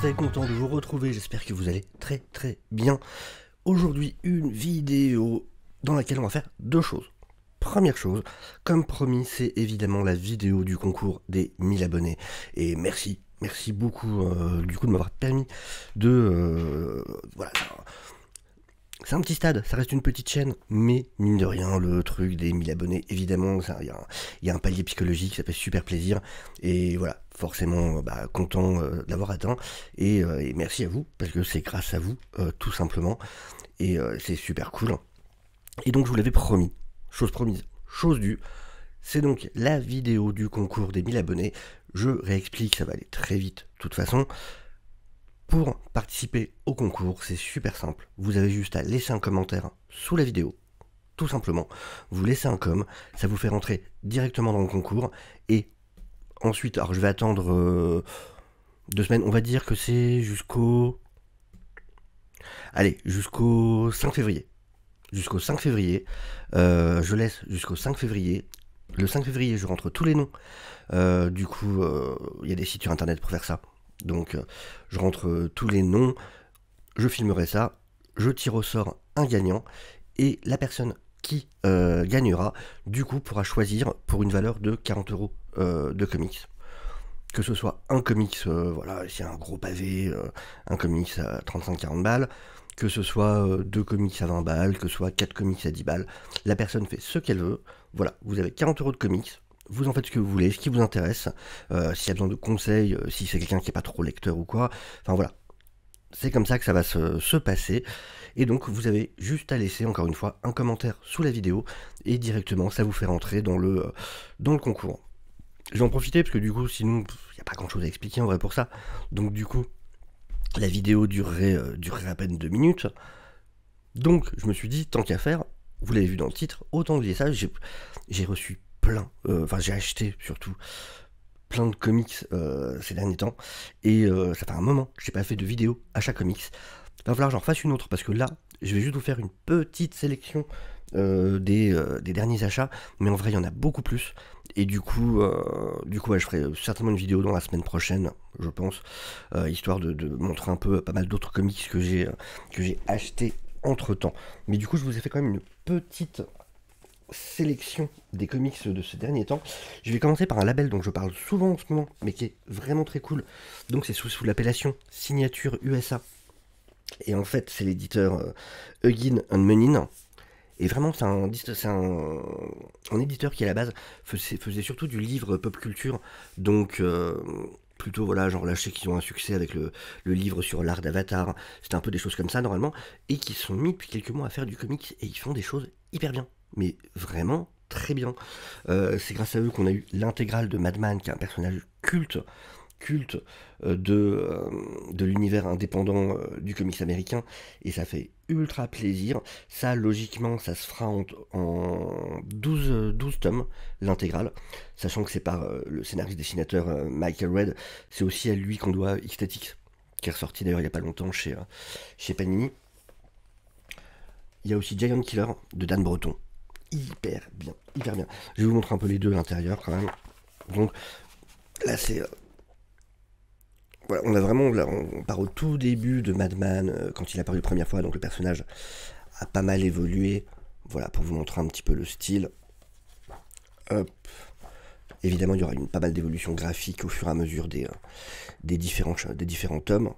très content de vous retrouver, j'espère que vous allez très bien. Aujourd'hui, une vidéo dans laquelle on va faire deux choses. Première chose, comme promis, c'est évidemment la vidéo du concours des 1000 abonnés. Et merci beaucoup du coup de m'avoir permis de... voilà. C'est un petit stade, ça reste une petite chaîne, mais mine de rien, le truc des 1000 abonnés, évidemment, il y a un palier psychologique, ça fait super plaisir, et voilà, forcément content d'avoir atteint, et merci à vous, parce que c'est grâce à vous, tout simplement, et c'est super cool. Et donc je vous l'avais promis, chose promise, chose due, c'est donc la vidéo du concours des 1000 abonnés, je réexplique, ça va aller très vite, de toute façon. Pour participer au concours, c'est super simple. Vous avez juste à laisser un commentaire sous la vidéo. Tout simplement. Vous laissez un com, ça vous fait rentrer directement dans le concours. Et ensuite, alors je vais attendre 2 semaines. On va dire que c'est jusqu'au... Allez, jusqu'au 5 février. Jusqu'au 5 février. Je laisse jusqu'au 5 février. Le 5 février, je rentre tous les noms. Du coup, il y a des sites sur internet pour faire ça. Donc je rentre tous les noms, je filmerai ça, je tire au sort un gagnant, et la personne qui gagnera, du coup, pourra choisir pour une valeur de 40 € de comics. Que ce soit un comics, voilà, c'est un gros pavé, un comics à 35-40 balles, que ce soit 2 comics à 20 balles, que ce soit 4 comics à 10 balles, la personne fait ce qu'elle veut, voilà, vous avez 40 € de comics. Vous en faites ce que vous voulez, ce qui vous intéresse, s'il y a besoin de conseils, si c'est quelqu'un qui n'est pas trop lecteur ou quoi, enfin voilà. C'est comme ça que ça va se passer, et donc vous avez juste à laisser, encore une fois, un commentaire sous la vidéo, et directement ça vous fait rentrer dans le concours. Je vais en profiter, parce que du coup, sinon, il n'y a pas grand chose à expliquer en vrai pour ça, donc du coup, la vidéo durerait à peine 2 minutes, donc je me suis dit, tant qu'à faire, vous l'avez vu dans le titre, autant lier ça, j'ai reçu plein, enfin j'ai acheté surtout plein de comics ces derniers temps, et ça fait un moment que j'ai pas fait de vidéo achat comics. Il va falloir que j'en refasse une autre, parce que là je vais juste vous faire une petite sélection des derniers achats, mais en vrai il y en a beaucoup plus, et du coup ouais, je ferai certainement une vidéo dans la semaine prochaine, je pense, histoire de montrer un peu pas mal d'autres comics que j'ai acheté entre temps. Mais du coup je vous ai fait quand même une petite sélection des comics de ce dernier temps. Je vais commencer par un label dont je parle souvent en ce moment, mais qui est vraiment très cool. Donc c'est sous l'appellation Signature USA. Et en fait, c'est l'éditeur Huggin and Munin. Et vraiment, c'est un éditeur qui à la base faisait surtout du livre pop culture. Donc plutôt, voilà, genre là je sais qu'ils ont un succès avec le livre sur l'art d'Avatar. C'était un peu des choses comme ça normalement. Et qui se sont mis depuis quelques mois à faire du comics, et ils font des choses hyper bien. Mais vraiment très bien. C'est grâce à eux qu'on a eu l'intégrale de Madman, qui est un personnage culte de l'univers indépendant du comics américain, et ça fait ultra plaisir. Ça, logiquement, ça se fera en 12 tomes, l'intégrale, sachant que c'est par le scénariste dessinateur Michael Red. C'est aussi à lui qu'on doit X-Statix, qui est ressorti d'ailleurs il n'y a pas longtemps chez Panini. Il y a aussi Giant Killer de Dan Breton. Hyper bien. Je vais vous montrer un peu les deux à l'intérieur quand même. Donc là c'est... voilà, on a vraiment... Là, on part au tout début de Madman, quand il a apparu la première fois, donc le personnage a pas mal évolué. Voilà, pour vous montrer un petit peu le style. Hop. Évidemment, il y aura pas mal d'évolutions graphiques au fur et à mesure des différents tomes.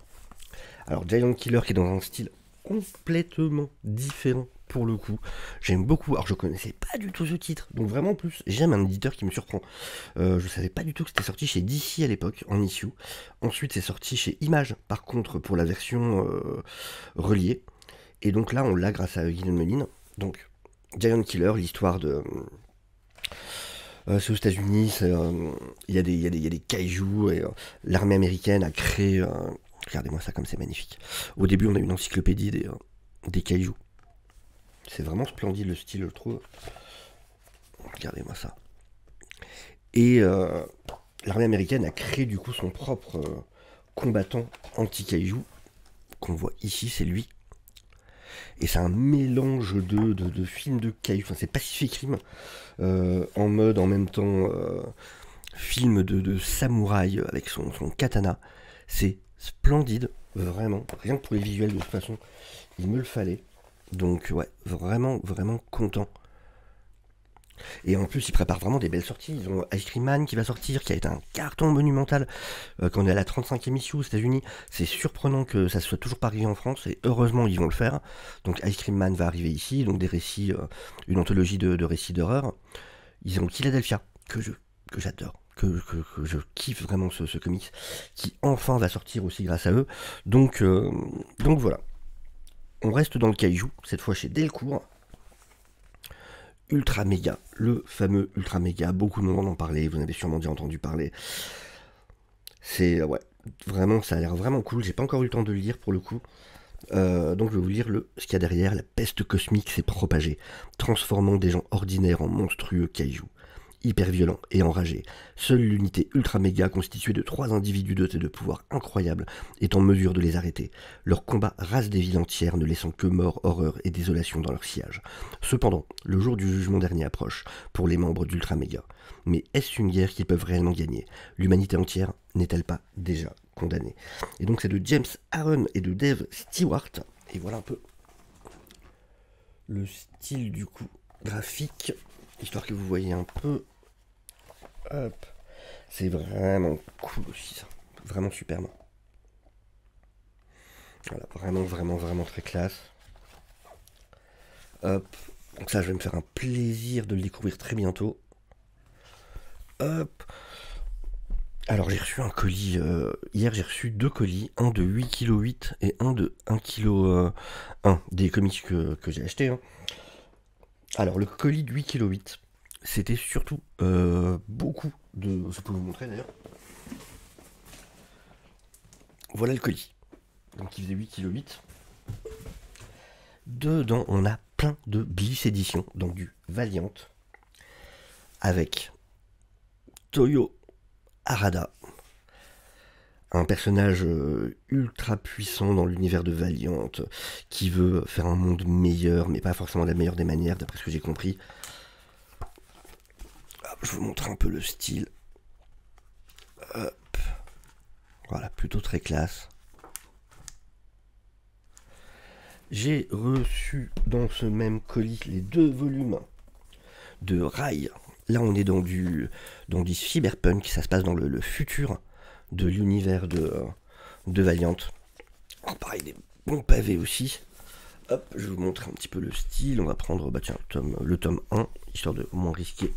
Alors, Giant Killer qui est dans un style complètement différent pour le coup. J'aime beaucoup. Alors je connaissais pas du tout ce titre, donc vraiment en plus j'aime un éditeur qui me surprend. Je savais pas du tout que c'était sorti chez DC à l'époque en issue. Ensuite c'est sorti chez Image par contre pour la version reliée. Et donc là on l'a grâce à Guillaume Meline. Donc Giant Killer, l'histoire de... c'est aux États-Unis, il y a des kaijus, et l'armée américaine a créé... regardez-moi ça comme c'est magnifique. Au début on a une encyclopédie des kaijus. C'est vraiment splendide le style, je trouve. Regardez-moi ça. Et l'armée américaine a créé du coup son propre combattant anti-kaiju, qu'on voit ici, c'est lui. Et c'est un mélange de films de kaiju. Enfin, c'est Pacific Rim en mode en même temps film de samouraï avec son katana. C'est splendide, vraiment. Rien que pour les visuels, de toute façon, il me le fallait. Donc ouais, vraiment, vraiment content. Et en plus, ils préparent vraiment des belles sorties. Ils ont Ice Cream Man qui va sortir, qui a été un carton monumental quand on est à la 35e issue aux États-Unis. C'est surprenant que ça soit toujours pas arrivé en France, et heureusement, ils vont le faire. Donc Ice Cream Man va arriver ici, donc des récits, une anthologie de récits d'horreur. Ils ont Philadelphia, que j'adore. Que je kiffe vraiment ce comics, qui enfin va sortir aussi grâce à eux. Donc voilà. On reste dans le kaiju, cette fois chez Delcourt. Ultra Méga, le fameux Ultra Méga, beaucoup de monde en parlait, vous en avez sûrement déjà entendu parler. C'est, ouais, vraiment, ça a l'air vraiment cool, j'ai pas encore eu le temps de le lire pour le coup. Donc je vais vous lire ce qu'il y a derrière. La peste cosmique s'est propagée, transformant des gens ordinaires en monstrueux kaiju. Hyper violents et enragés, seule l'unité ultra méga constituée de 3 individus dotés de pouvoirs incroyables est en mesure de les arrêter. Leur combat rase des villes entières, ne laissant que mort, horreur et désolation dans leur sillage. Cependant, le jour du jugement dernier approche pour les membres d'Ultra Méga. Mais est-ce une guerre qu'ils peuvent réellement gagner? L'humanité entière n'est-elle pas déjà condamnée? Et donc c'est de James Aaron et de Dave Stewart. Et voilà un peu le style du coup graphique, histoire que vous voyez un peu. Hop. C'est vraiment cool aussi ça. Vraiment superbe. Voilà, vraiment, vraiment, vraiment très classe. Hop. Donc ça, je vais me faire un plaisir de le découvrir très bientôt. Hop. Alors j'ai reçu un colis. Hier j'ai reçu 2 colis. Un de 8,8 kg et un de 1,1 kg. Des comics que j'ai acheté. Hein. Alors le colis de 8,8 kg, c'était surtout beaucoup de... Je peux vous montrer d'ailleurs. Voilà le colis. Donc il faisait 8,8 kg. Dedans, on a plein de Bliss éditions, donc du Valiant, avec Toyo Harada, un personnage ultra puissant dans l'univers de Valiant, qui veut faire un monde meilleur, mais pas forcément la meilleure des manières, d'après ce que j'ai compris. Hop, je vous montre un peu le style. Hop. Voilà, plutôt très classe. J'ai reçu dans ce même colis les 2 volumes de Rai. Là, on est dans du cyberpunk, ça se passe dans le futur de l'univers de Valiant. Alors, pareil, des bons pavés aussi. Hop, je vais vous montrer un petit peu le style. On va prendre le tome 1, histoire de moins risquer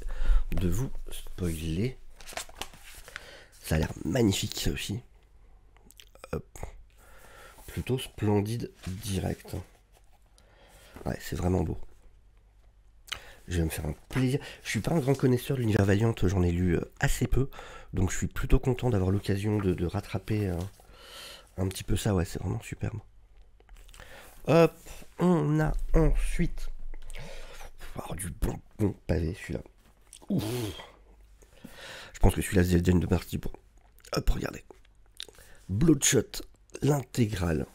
de vous spoiler. Ça a l'air magnifique, ça aussi. Hop. Plutôt splendide direct. Ouais, c'est vraiment beau. Je vais me faire un plaisir. Je suis pas un grand connaisseur de l'univers Valiant, j'en ai lu assez peu, donc je suis plutôt content d'avoir l'occasion de rattraper un petit peu ça. Ouais, c'est vraiment superbe. Hop, on a ensuite du bon pavé, celui-là. Ouf. Je pense que celui-là, c'est déjà une partie pour... Hop, regardez. Bloodshot, l'intégrale.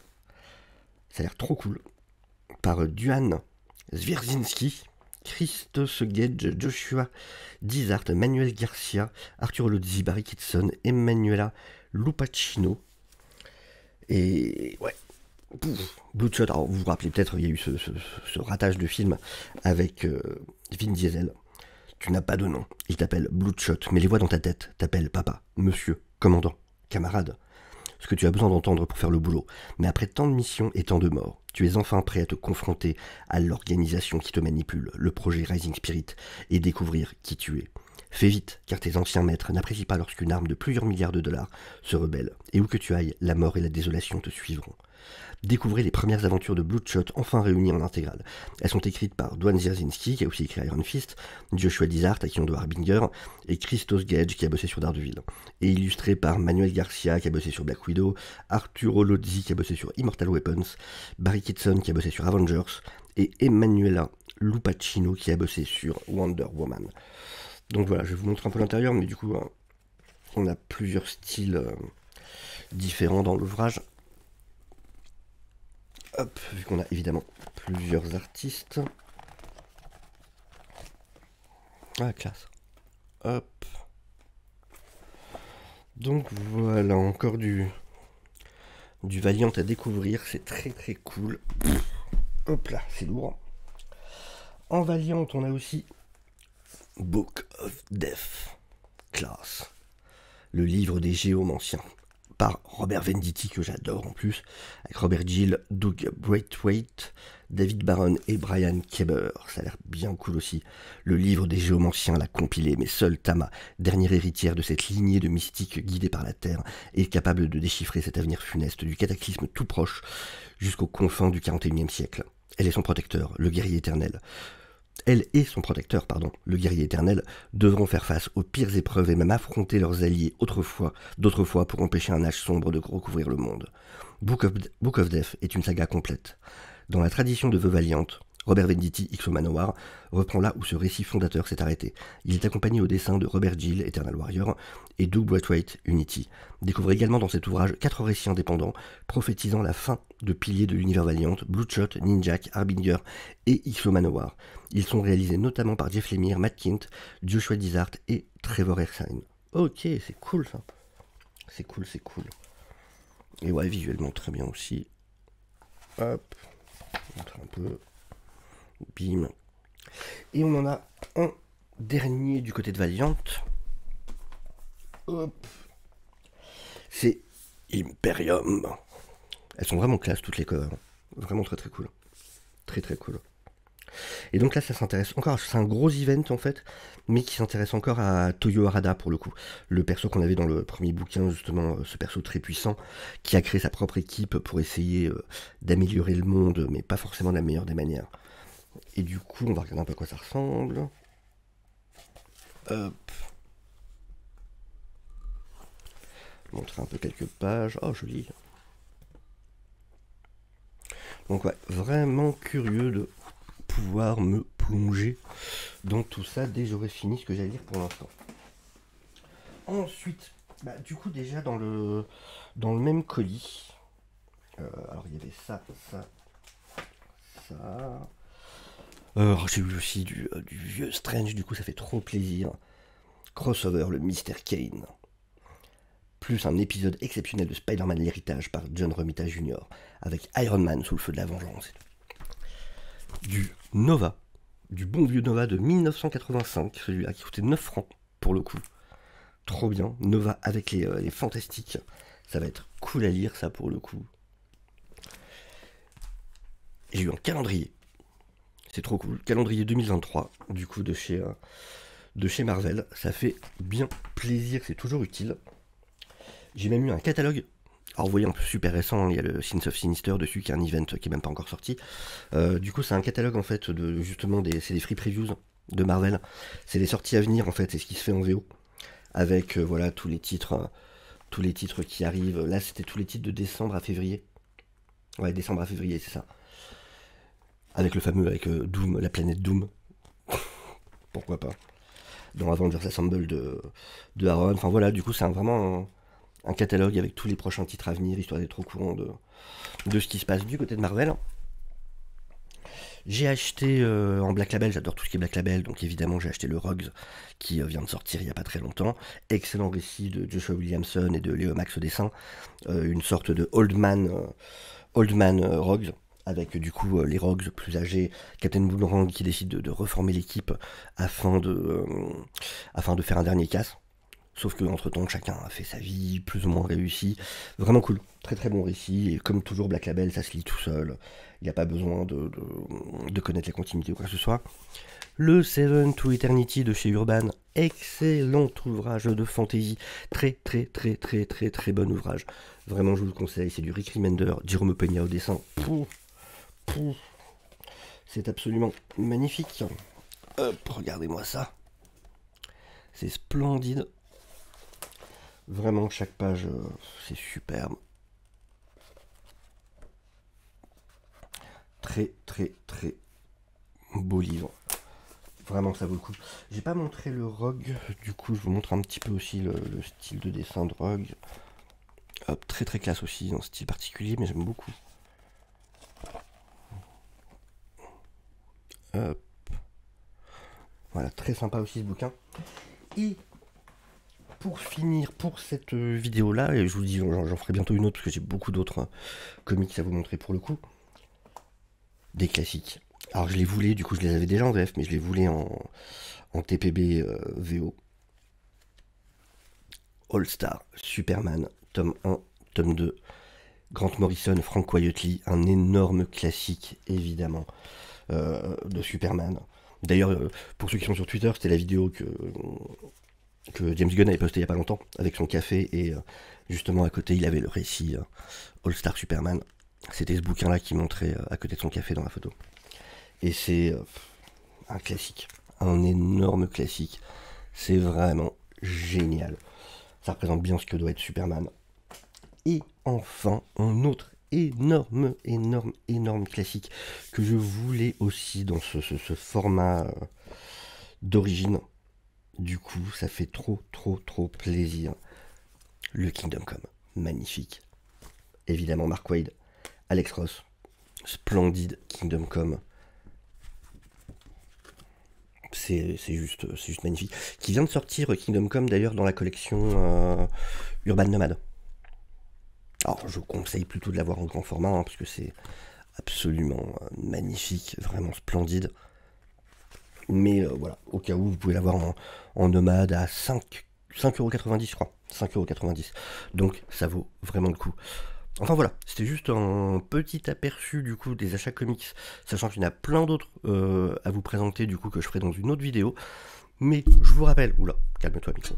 Ça a l'air trop cool. Par Duane Zwierzinski, Christos Gage, Joshua Dizart, Manuel Garcia, Arturo Lozzi, Barry Kitson, Emanuela Lupacchino. Et ouais, Bloodshot, alors vous vous rappelez peut-être, il y a eu ce ratage de film avec Vin Diesel. Tu n'as pas de nom, il t'appelle Bloodshot, mais les voix dans ta tête t'appellent papa, monsieur, commandant, camarade. Ce que tu as besoin d'entendre pour faire le boulot. Mais après tant de missions et tant de morts, tu es enfin prêt à te confronter à l'organisation qui te manipule, le projet Rising Spirit, et découvrir qui tu es. Fais vite, car tes anciens maîtres n'apprécient pas lorsqu'une arme de plusieurs milliards de dollars se rebelle, et où que tu ailles, la mort et la désolation te suivront. Découvrez les premières aventures de Bloodshot enfin réunies en intégrale. Elles sont écrites par Duane Zwierzinski, qui a aussi écrit Iron Fist, Joshua Dizart, à qui on doit Harbinger, et Christos Gage, qui a bossé sur Daredevil. Et illustrées par Manuel Garcia, qui a bossé sur Black Widow, Arturo Lozzi, qui a bossé sur Immortal Weapons, Barry Kitson, qui a bossé sur Avengers, et Emanuela Lupacchino, qui a bossé sur Wonder Woman. Donc voilà, je vais vous montrer un peu l'intérieur, mais du coup, on a plusieurs styles différents dans l'ouvrage. Hop, vu qu'on a évidemment plusieurs artistes. Ah, classe. Hop. Donc voilà, encore du du Valiant à découvrir, c'est très très cool. Hop là, c'est lourd. En Valiant, on a aussi Book of Death, classe. Le livre des géomanciens, par Robert Venditti, que j'adore en plus, avec Robert Gill, Doug Braithwaite, David Barron et Brian Keber. Ça a l'air bien cool aussi. Le livre des géomanciens l'a compilé, mais seule Tama, dernière héritière de cette lignée de mystiques guidés par la Terre, est capable de déchiffrer cet avenir funeste du cataclysme tout proche jusqu'aux confins du 41e siècle. Elle est son protecteur, le guerrier éternel. Elle et son protecteur, le guerrier éternel, devront faire face aux pires épreuves et même affronter leurs alliés d'autrefois pour empêcher un âge sombre de recouvrir le monde. Book of Death est une saga complète. Dans la tradition de The Valiant, Robert Venditti, X Manowar, reprend là où ce récit fondateur s'est arrêté. Il est accompagné au dessin de Robert Gill, Eternal Warrior, et Doug Braithwaite, Unity. Découvrez également dans cet ouvrage 4 récits indépendants, prophétisant la fin de piliers de l'univers Valiant, Bloodshot, Ninjak, Harbinger et X Manowar. Ils sont réalisés notamment par Jeff Lemire, Matt Kindt, Joshua Dysart et Trevor Ersine. Ok, c'est cool ça. C'est cool, c'est cool. Et ouais, visuellement très bien aussi. Hop, on montre un peu. Bim. Et on en a un dernier du côté de Valiant. Hop. C'est Imperium. Elles sont vraiment classe toutes les covers. Vraiment très très cool. Très très cool. Et donc là ça s'intéresse encore, c'est un gros event en fait, mais qui s'intéresse encore à Toyo Harada pour le coup. Le perso qu'on avait dans le premier bouquin, justement, ce perso très puissant, qui a créé sa propre équipe pour essayer d'améliorer le monde, mais pas forcément de la meilleure des manières. Et du coup, on va regarder un peu à quoi ça ressemble. Hop. Montrer un peu quelques pages. Oh, joli. Donc ouais, vraiment curieux de pouvoir me plonger dans tout ça dès que j'aurai fini ce que j'allais lire pour l'instant. Ensuite, du coup déjà dans le même colis, alors il y avait ça. J'ai eu aussi du vieux Strange, du coup ça fait trop plaisir. Crossover, le Mystère Kane. Plus un épisode exceptionnel de Spider-Man l'héritage par John Romita Jr. avec Iron Man sous le feu de la vengeance. Du Nova, du bon vieux Nova de 1985, celui-là qui coûtait 9 francs pour le coup. Trop bien, Nova avec les fantastiques. Ça va être cool à lire ça pour le coup. J'ai eu un calendrier. C'est trop cool. Calendrier 2023, du coup de chez Marvel. Ça fait bien plaisir, c'est toujours utile. J'ai même eu un catalogue. Alors vous voyez un peu super récent, il y a le Sins of Sinister dessus qui est un event qui est même pas encore sorti. Du coup c'est un catalogue en fait de justement c'est des free previews de Marvel. C'est les sorties à venir en fait, c'est ce qui se fait en VO. Avec voilà tous les titres qui arrivent. Là c'était tous les titres de décembre à février. Ouais, décembre à février, c'est ça. Avec le fameux, avec Doom, la planète Doom. Pourquoi pas. Dans Avengers Assemble de Aaron. Enfin voilà, du coup c'est vraiment un catalogue avec tous les prochains titres à venir, histoire d'être au courant de ce qui se passe du côté de Marvel. J'ai acheté en Black Label, j'adore tout ce qui est Black Label, donc évidemment j'ai acheté le Rogues qui vient de sortir il n'y a pas très longtemps. Excellent récit de Joshua Williamson et de Léo Max au dessin. Une sorte de Old Man Rogues, avec du coup les Rogues plus âgés, Captain Boomerang qui décide de reformer l'équipe afin de faire un dernier casse. Sauf que entre temps chacun a fait sa vie plus ou moins réussie. Vraiment cool, très très bon récit. Et comme toujours Black Label, ça se lit tout seul. Il n'y a pas besoin de connaître les continuités ou quoi que ce soit. Le Seven to Eternity de chez Urban, excellent ouvrage de fantasy, très très très très très très bon ouvrage. Vraiment je vous le conseille, c'est du Rick Remender, Jérôme Peña au dessin. C'est absolument magnifique. Hop, regardez-moi ça. C'est splendide. Vraiment, chaque page, c'est superbe. Très, très, très beau livre. Vraiment, ça vaut le coup. J'ai pas montré le Rogue, du coup, je vous montre un petit peu aussi le style de dessin de Rogue. Hop, très, très classe aussi, un style particulier, mais j'aime beaucoup. Hop. Voilà, très sympa aussi ce bouquin. Et pour finir pour cette vidéo là, et je vous dis j'en ferai bientôt une autre parce que j'ai beaucoup d'autres comics à vous montrer pour le coup. Des classiques. Alors je les voulais, du coup je les avais déjà en VF, mais je les voulais en TPB VO. All Star Superman, tome 1, tome 2. Grant Morrison, Frank Quitely, un énorme classique évidemment de Superman. D'ailleurs, pour ceux qui sont sur Twitter, c'était la vidéo que James Gunn avait postée il n'y a pas longtemps avec son café, et justement à côté il avait le récit All Star Superman. C'était ce bouquin là qui montrait à côté de son café dans la photo. Et c'est un classique, un énorme classique. C'est vraiment génial. Ça représente bien ce que doit être Superman. Et enfin, un autre énorme classique que je voulais aussi dans ce format d'origine. Du coup, ça fait trop plaisir. Le Kingdom Come, magnifique. Évidemment, Mark Waid, Alex Ross, splendide Kingdom Come. C'est juste magnifique. Qui vient de sortir Kingdom Come d'ailleurs dans la collection Urban Nomad. Alors je conseille plutôt de l'avoir en grand format hein, parce que c'est absolument magnifique, vraiment splendide. Mais voilà, au cas où vous pouvez l'avoir en nomade à 5,90€ je crois. 5,90€. Donc ça vaut vraiment le coup. Enfin voilà, c'était juste un petit aperçu du coup des achats comics, sachant qu'il y en a plein d'autres à vous présenter du coup que je ferai dans une autre vidéo. Mais je vous rappelle, oula, calme-toi micro.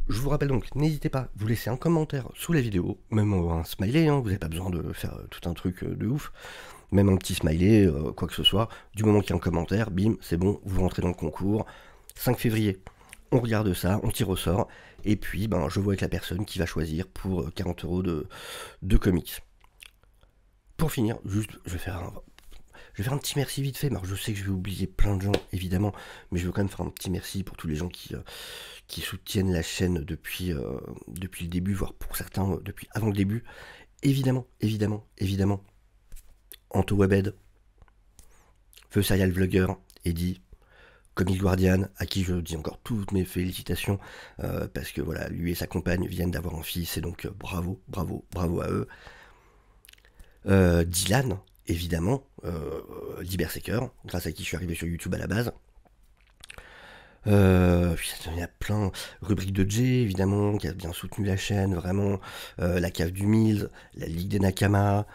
Je vous rappelle donc, n'hésitez pas à vous laisser un commentaire sous la vidéo, même un smiley, hein, vous n'avez pas besoin de faire tout un truc de ouf, même un petit smiley, quoi que ce soit, du moment qu'il y a un commentaire, bim, c'est bon, vous rentrez dans le concours. 5 février, on regarde ça, on tire au sort, et puis ben, je vois avec la personne qui va choisir pour 40€ de comics. Pour finir, juste, je vais faire un petit merci vite fait. Alors je sais que je vais oublier plein de gens, évidemment, mais je veux quand même faire un petit merci pour tous les gens qui soutiennent la chaîne depuis le début, voire pour certains depuis avant le début. Évidemment, Anto Webed, Feu Serial Vlogger, Eddie, Comic Guardian, à qui je dis encore toutes mes félicitations, parce que voilà, lui et sa compagne viennent d'avoir un fils, et donc bravo à eux. Dylan, évidemment, Liberseeker, grâce à qui je suis arrivé sur YouTube à la base. Il y a plein. Rubrique de Jay, évidemment, qui a bien soutenu la chaîne, vraiment. La Cave du Mills, la Ligue des Nakama,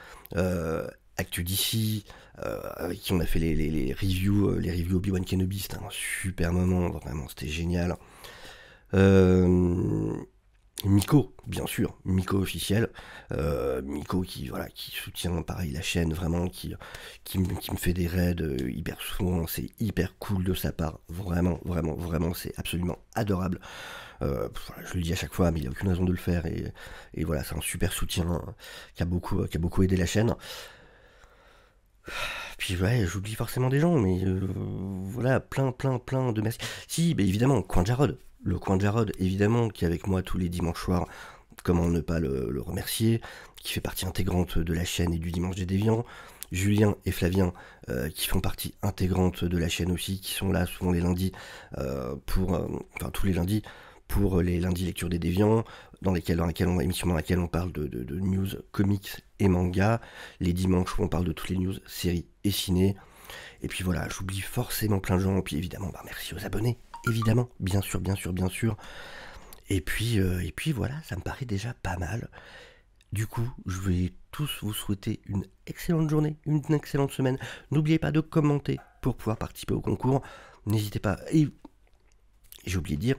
Actu DC, avec qui on a fait les reviews Obi-Wan Kenobi. C'était un super moment, vraiment, c'était génial. Miko, bien sûr, Miko officiel, Miko qui soutient pareil la chaîne, vraiment, qui me fait des raids hyper souvent, c'est hyper cool de sa part, vraiment, c'est absolument adorable. Je le dis à chaque fois, mais il n'y a aucune raison de le faire, et voilà, c'est un super soutien qui a beaucoup aidé la chaîne. Puis ouais, j'oublie forcément des gens, mais voilà, plein de merci. Si, bah, évidemment, Coin de Jarod. Le Coin de Jarod, évidemment, qui est avec moi tous les dimanches soirs, comment ne pas le remercier, qui fait partie intégrante de la chaîne et du Dimanche des Déviants. Julien et Flavien, qui font partie intégrante de la chaîne aussi, qui sont là souvent les lundis, tous les lundis, pour les lundis lecture des Déviants, émission dans laquelle on parle de news, comics et manga, les dimanches où on parle de toutes les news, séries et ciné. Et puis voilà, j'oublie forcément plein de gens, et puis évidemment, merci aux abonnés, évidemment, bien sûr. Et puis voilà, ça me paraît déjà pas mal. Du coup, je vais tous vous souhaiter une excellente journée, une excellente semaine. N'oubliez pas de commenter pour pouvoir participer au concours. N'hésitez pas. Et j'ai oublié de dire,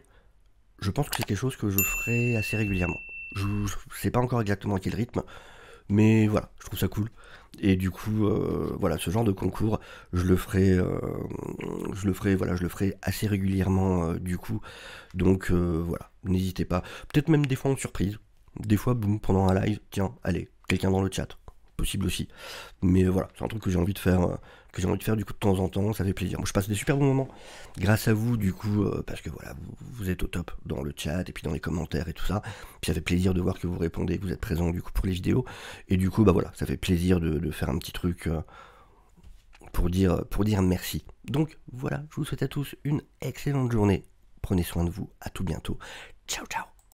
je pense que c'est quelque chose que je ferai assez régulièrement. Je sais pas encore exactement à quel rythme, mais voilà, je trouve ça cool. Et du coup, voilà, ce genre de concours, je le ferai assez régulièrement du coup. Donc voilà, n'hésitez pas. Peut-être même des fois en surprise. Des fois, boum, pendant un live, tiens, allez, quelqu'un dans le chat. Possible aussi. Mais voilà, c'est un truc que j'ai envie de faire, du coup de temps en temps, ça fait plaisir. Moi, je passe des super bons moments grâce à vous, du coup, parce que voilà, vous êtes au top dans le chat et puis dans les commentaires et tout ça. Puis ça fait plaisir de voir que vous répondez, que vous êtes présents du coup pour les vidéos. Et du coup, bah voilà, ça fait plaisir de faire un petit truc pour dire merci. Donc voilà, je vous souhaite à tous une excellente journée. Prenez soin de vous, à tout bientôt. Ciao ciao.